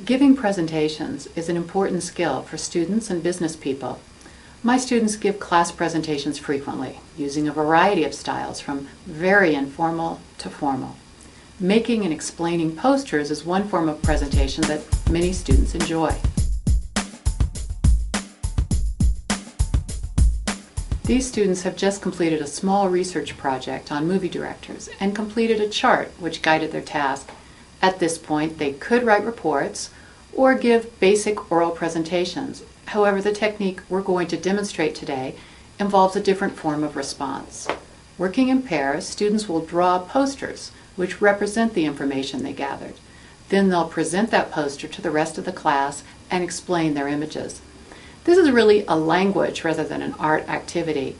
Giving presentations is an important skill for students and business people. My students give class presentations frequently, using a variety of styles from very informal to formal. Making and explaining posters is one form of presentation that many students enjoy. These students have just completed a small research project on movie directors and completed a chart which guided their task. At this point, they could write reports or give basic oral presentations. However, the technique we're going to demonstrate today involves a different form of response. Working in pairs, students will draw posters which represent the information they gathered. Then they'll present that poster to the rest of the class and explain their images. This is really a language rather than an art activity.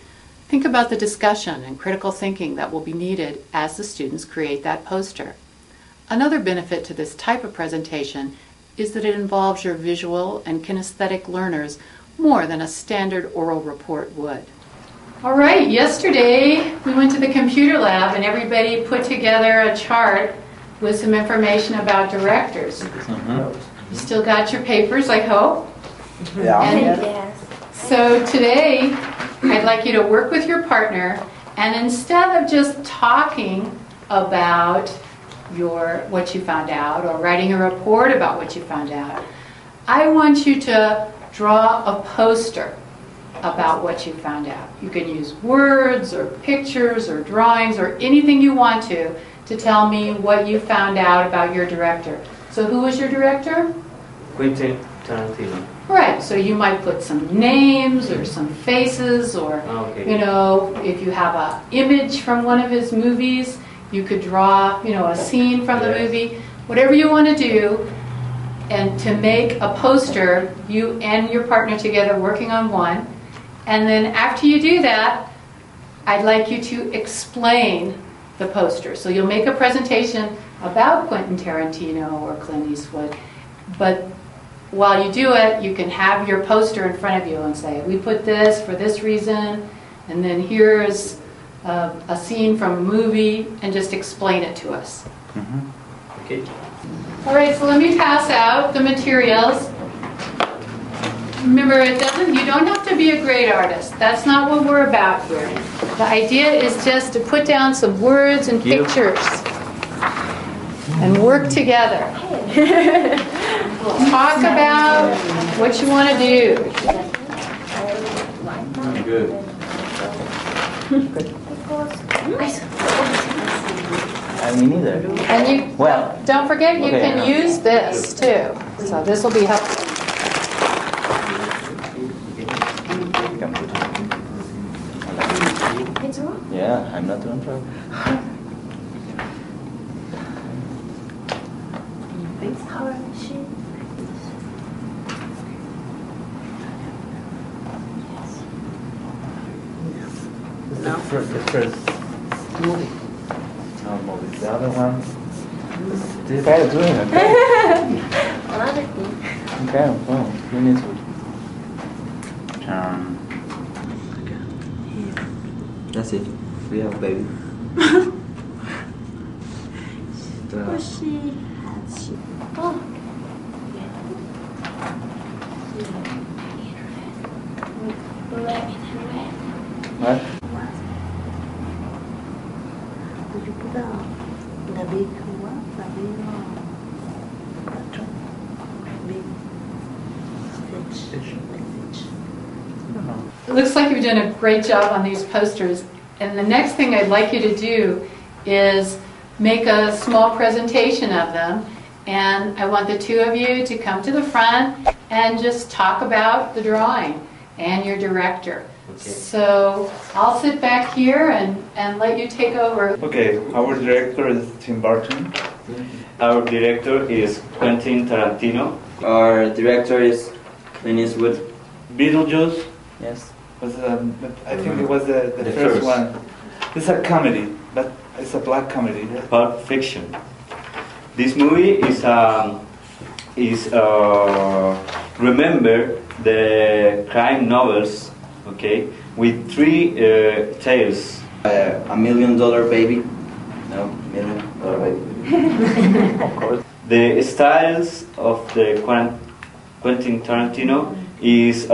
Think about the discussion and critical thinking that will be needed as the students create that poster. Another benefit to this type of presentation is that it involves your visual and kinesthetic learners more than a standard oral report would. All right, yesterday we went to the computer lab and everybody put together a chart with some information about directors. You still got your papers, I hope? Yeah. Yes. So today I'd like you to work with your partner, and instead of just talking about what you found out or writing a report about what you found out, I want you to draw a poster about what you found out. You can use words or pictures or drawings or anything you want to tell me what you found out about your director. So who was your director? Quentin Tarantino. Right, so you might put some names or some faces or, you know, if you have an image from one of his movies, you could draw, you know, a scene from the movie, whatever you want to do, and to make a poster, you and your partner together working on one. And then after you do that, I'd like you to explain the poster. So you'll make a presentation about Quentin Tarantino or Clint Eastwood, but while you do it, you can have your poster in front of you and say, we put this for this reason, and then here's a scene from a movie, and just explain it to us. Okay. All right, so let me pass out the materials. Remember, you don't have to be a great artist. That's not what we're about here. The idea is just to put down some words and pictures and work together. Talk about what you want to do. Good. Me neither. And you don't forget you can use this too. So this will be helpful. Yeah, I'm not doing trouble. The first movie. No movie. The other one. This guy is doing it. Okay, well, you need to. That's it. We have a baby. What? Could you put the big one? The big fish. It looks like you've done a great job on these posters. And the next thing I'd like you to do is make a small presentation of them. And I want the two of you to come to the front and just talk about the drawing and your director. Okay. So I'll sit back here and let you take over. Okay, our director is Tim Burton. Our director is Quentin Tarantino. Our director is Clint Eastwood. Beetlejuice Yes. was, I think it was the first one. It's a comedy, but it's a black comedy. Pulp Fiction. This movie is remember the crime novels, okay, with three tales. $1 Million Baby. No, $1 Million Baby. Of course. The styles of the Quentin Tarantino is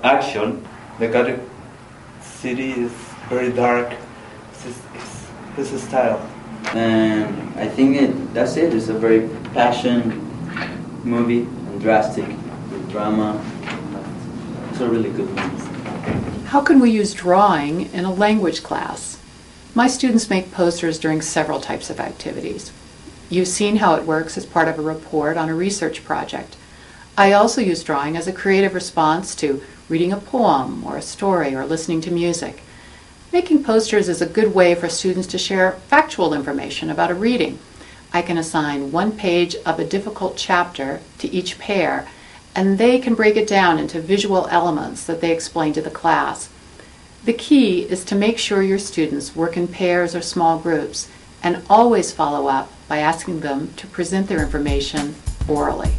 action. The Gothic city is very dark. This is style. And I think that's it. It's a very passionate movie and drastic with drama. It's a really good movie. How can we use drawing in a language class? My students make posters during several types of activities. You've seen how it works as part of a report on a research project. I also use drawing as a creative response to reading a poem or a story or listening to music. Making posters is a good way for students to share factual information about a reading. I can assign one page of a difficult chapter to each pair, and they can break it down into visual elements that they explain to the class. The key is to make sure your students work in pairs or small groups, and always follow up by asking them to present their information orally.